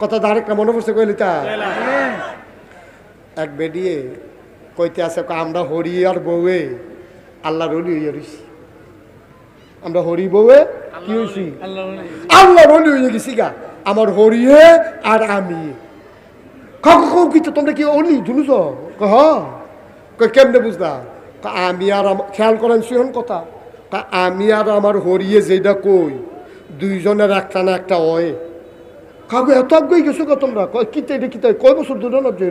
কথা ডাইরেক্ট মনে পড়ছে কইলি তা এক বেডিয়ে কইতে আছে আমরা হরি আর বউয়ে আল্লাহর ওলি হইয়া রইছি। আমরা হরি বউয়ে কি হইছি আল্লাহর ওলি হইয়া গেছি গা। আমার হরিয়ে আর আমি কি তো তোমরা কি অলি ধুনুছ কেমনে বুঝলা? আমি আর খেয়াল করেন সিহন কথা আমি আর আমার হরিয়ে যেটা কই দুইজনের একটা না একটা হয়। কাকু এত আগে গেছো গা তোমরা কিতে এটা কিতে কয় বছর ধরে না যে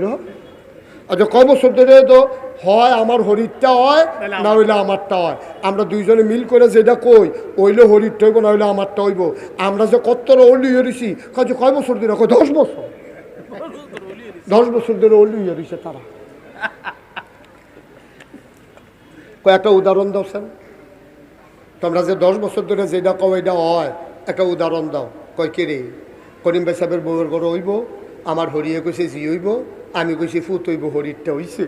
আচ্ছা কয় বছর ধরে তো হয় আমার হরিরটা হয় না হইলে আমারটা হয়। আমরা দুইজনে মিল করে যেটা কই ওইলে হরিরটা হইব না হইলে আমারটা হইব। আমরা যে কতটা অলি হয়েছি কাজে কয় বছর ধরে কয় 10 বছর 10 বছর ধরে অলি হয়েছে তারা। কয়েকটা উদাহরণ দাওছেন তোমরা যে 10 বছর ধরে যেটা কও এটা হয় একটা উদাহরণ দাও। কয় কে রে করিম ভাই সাহেবের বউয়ের ঘর হইব আমার হরিয়ে কইছে জি হইব আমি কইছি ফুত হইব হরিরটা হইছে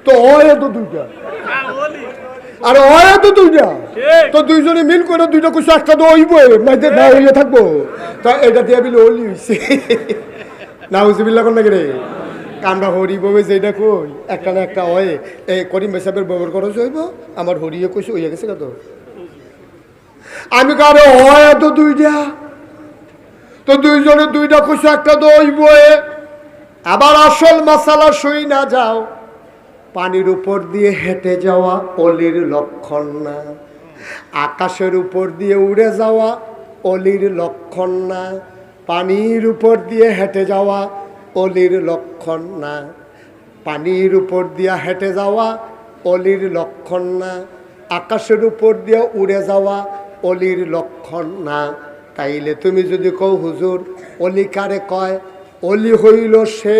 তো হয় তো দুইটা আরে হয় তো দুইটা তো দুইজনে মিল করে দুইটা কইছে একটা তো হইব মাইতে না হইয়া থাকবো তা এটা দিয়ে বিলে অলি হইছে না হুজুবিল্লাহ কোন নাকি রে আমরা হরি বউয়ে যেটা কই একটা না একটা হয়। এই করিম ভাই সাহেবের বউয়ের ঘর হইব আমার হরিয়ে কইছে হইয়া গেছে কত আমি কারো হয় তো দুইটা তো দুইজনে দুইটা কইছে একটা তো হইব। আবার আসল মশালা শুই না যাও পানির উপর দিয়ে হেঁটে যাওয়া অলির লক্ষণ না। আকাশের উপর দিয়ে উড়ে যাওয়া অলির লক্ষণ না। পানির উপর দিয়ে হেঁটে যাওয়া অলির লক্ষণ না। পানির উপর দিয়ে হেঁটে যাওয়া অলির লক্ষণ না। আকাশের উপর দিয়ে উড়ে যাওয়া অলির লক্ষণ না। তাইলে তুমি যদি কও হুজুর অলি কারে কয়? অলি হইল সে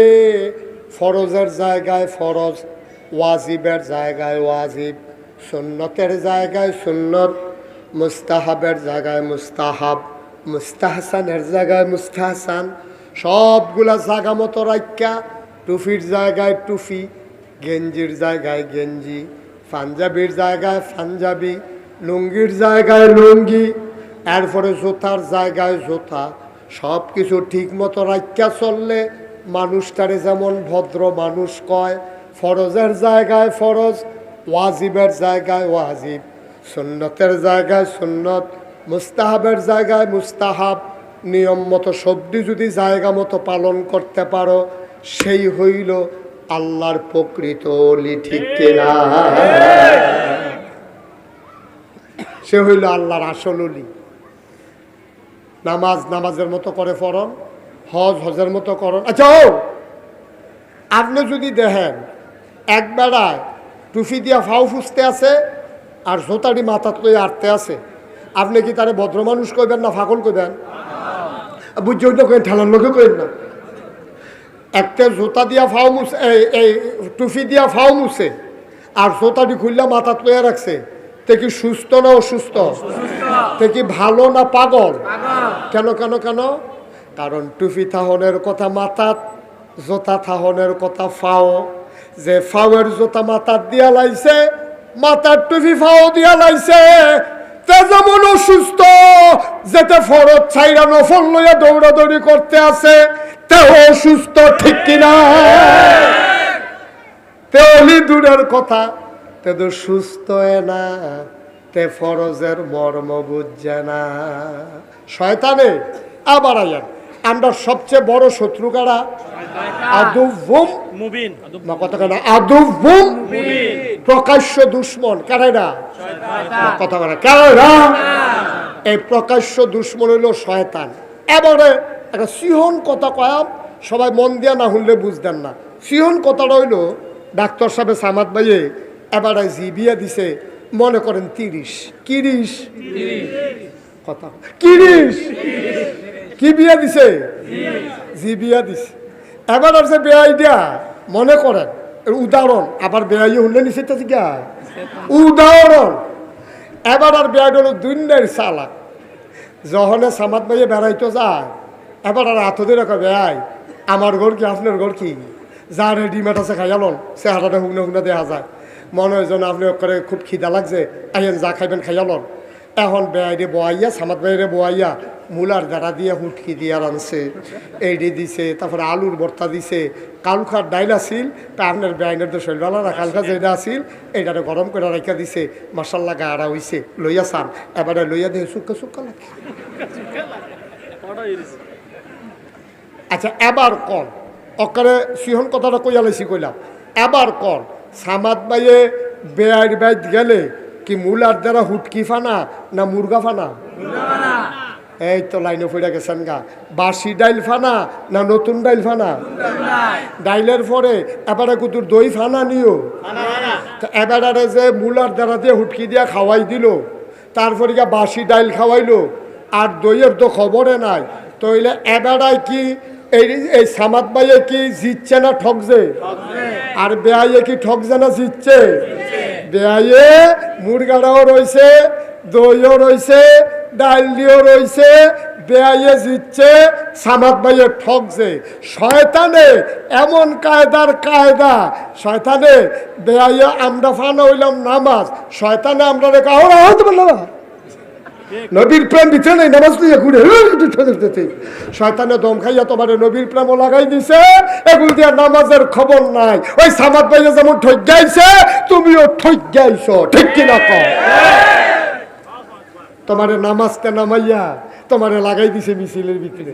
ফরজের জায়গায় ফরজ, ওয়াজিবের জায়গায় ওয়াজিব, সুন্নতের জায়গায় সুন্নত, মুস্তাহাবের জায়গায় মুস্তাহাব, মুস্তাহসানের জায়গায় মুস্তাহসান, সবগুলা জায়গা মতো রাখা টুফির জায়গায় টুফি, গেঞ্জির জায়গায় গেঞ্জি, পাঞ্জাবির জায়গায় পাঞ্জাবি, লুঙ্গির জায়গায় লুঙ্গি, এরপরে জোতার জায়গায় জোতা, সব কিছু ঠিক মতো রাখা চললে মানুষটারে যেমন ভদ্র মানুষ কয়। ফরজের জায়গায় ফরজ, ওয়াজিবের জায়গায় ওয়াজিব, সুন্নতের জায়গায় সুন্নত, মুস্তাহাবের জায়গায় মুস্তাহাব, নিয়ম মতো সবটি যদি জায়গা মতো পালন করতে পারো সেই হইল আল্লাহর প্রকৃত অলি। ঠিক কিনা? সে হইল আল্লাহর আসল অলি। নামাজ নামাজের মতো করে পড়ন, হজ হজের মতো করন। আচ্ছা ও আপনি যদি দেখেন এক বেড়ায় টুফি দিয়া ফাউ ফুসতে আছে আর জোতাটি মাথাত লইয়া আটতে আছে, আপনি কি তারে ভদ্র মানুষ কইবেন না ফাগল কইবেন? বুঝছি ওইটা কেন ঠেলার লোকে কইবেন না। একটা জোতা দিয়া ফাউ মুছে, এই টুফি দিয়া ফাউ মুছে আর জোতাটি খুললা মাথাত লইয়া রাখছে, তে কি সুস্থ না অসুস্থ? তে কি ভালো না পাগল? কেন কেন কেন? কারণ টুফি থাহনের কথা মাথাত, জোতা থাহনের কথা ফাও। যে ফাওয়ের জোতা মাথার দিয়া লাইছে, মাথার টুফি ফাও দিয়া লাইছে, তে যেমন অসুস্থ, যেতে ফরজ ছাইরা নফল লইয়া দৌড়াদৌড়ি করতে আছে তে অসুস্থ। ঠিক কিনা? তে অলি দূরের কথা, তে তো সুস্থ না, তে ফরজের মর্ম বুঝছে না। শয়তানে আবার আয়ান আমরা সবচেয়ে বড় শত্রু কারা? আদুবুম মুবিন, না কথা কেন? আদুবুম মুবিন, প্রকাশ্য দুশমন কারা? কথা কেন? কারা? এই প্রকাশ্য দুশমন হইল শয়তান। এবারে একটা সিহন কথা কয়াম, সবাই মন দিয়া না শুনলে বুঝতেন না। সিহন কথাটা হইল ডাক্তার সাহেব সামাদ ভাইয়ে এবারে জি বিয়া দিছে, মনে করেন 30 কথা 30 কি বিয়া দিছে? জি বিয়া দিছে। এবার আর যে বেয়াই দিয়া মনে করেন উদাহরণ, আবার বেয়াই হলে নিছে উদাহরণ। এবার আর বেয়াই হলো দুনিয়ার চালাক। যখনে সামাদ ভাইয়ে বেড়াইতে যায় এবার আর হাত ধরে রাখা বেয়াই আমার ঘর কি আপনার ঘর কি, যার রেডিমেড আছে খাইয়ালন, সে হাটাটা হুগনা হুগনা দেওয়া যায়। মনে হয় যেন আপনি করে খুব খিদা লাগছে, আইয়েন যা খাইবেন খাইয়ালন। এখন বেআইরে বোয়াইয়া সামাদ বাইরে বোয়াইয়া মূলার দ্বারা দিয়ে হুটকি দিয়ে রানছে এইটি দিছে, তারপরে আলুর ভর্তা দিছে, কালুখার ডাইল আসিল, তা আপনার বেআইনের তো শৈলবালা না কালকা যেটা আসিল এইটারে গরম করে রেখে দিছে, মশাল্লা গাড়া হইছে, লইয়া চান এবারে লইয়া দিয়ে শুক্কা শুক্কা লাগে। আচ্ছা এবার কন অকারে সিহন কথাটা কইয়া লাইছি কইলাম, এবার কন সামাদ বাইয়ে বেআইর বাইত গেলে কি মূলার দ্বারা হুটকি ফানা না মুরগা ফানা? এই তো লাইনে ফিরে গেছেন গা। বাসি ডাইল ফানা না নতুন ডাইল ফানা? ডাইলের পরে এবারে কুতুর দই ফানা নিও, এবারে যে মূলার দ্বারা দিয়ে হুটকি দিয়া খাওয়াই দিল, তারপরে গিয়া বাসি ডাইল খাওয়াইলো, আর দইয়ের তো খবরে নাই, তইলে এবারায় কি এই সামাদ ভাইয়ে কি জিতছে না ঠকছে? আর বেআইয়ে কি ঠকছে না জিতছে? বেআইয়ে মুরগাটাও রয়েছে, দইও রয়েছে, ডাইল দিয়েও রয়েছে, বেআইয়ে জিতছে, সামাদ ভাইয়ে ঠকছে। শয়তানে এমন কায়দার কায়দা, শয়তানে বেআইয়ে আমরা ফানা হইলাম নামাজ, শয়তানে আমরা রেখা ওরা হতে পারল না নবীর প্রেম ভিতরে নেই, নামাজ নিয়ে ঘুরে শয়তানে দম খাইয়া তোমার নবীর প্রেমও লাগাই দিছে, এগুলো দিয়া নামাজের খবর নাই। ওই সামাদ ভাইয়া যেমন ঠক গাইছে তুমিও ঠক গাইছো, ঠিক কিনা কও? তোমারে নামাজতে নামাইয়া তোমারে লাগাই দিছে মিছিলের ভিতরে,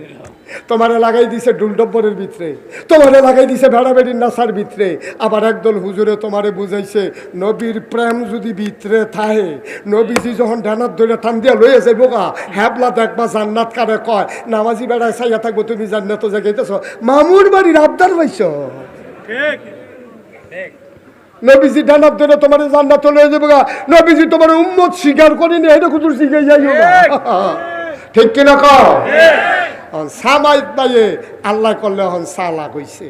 তোমারে লাগাই দিছে ডুলডব্বরের ভিতরে, তোমারে লাগাই দিছে ভেড়াভেড়ির নাচার ভিতরে। আবার একদল হুজুরে তোমারে বুঝাইছে নবীর প্রেম যদি ভিতরে থাকে, নবীজি যখন ডানার ধরে টান দিয়া লইয়া যাইব গা, হ্যাবলা দেখবা জান্নাত কারে কয়, নামাজি বেড়ায় চাইয়া থাকবো তুমি জান্নাত জাগাইতেছ, মামুর বাড়ির আবদার পাইছ। নবীজি ডানার ধরে তোমার জান্নাত লইয়া যাবো গা, নবীজি তোমার উম্মত স্বীকার করেনি, এটা কুতুর শিখাই যাইও না, ঠিক কিনা কও? সামাইত পাইয়ে আল্লাহ করলে এখন সালা কইছে।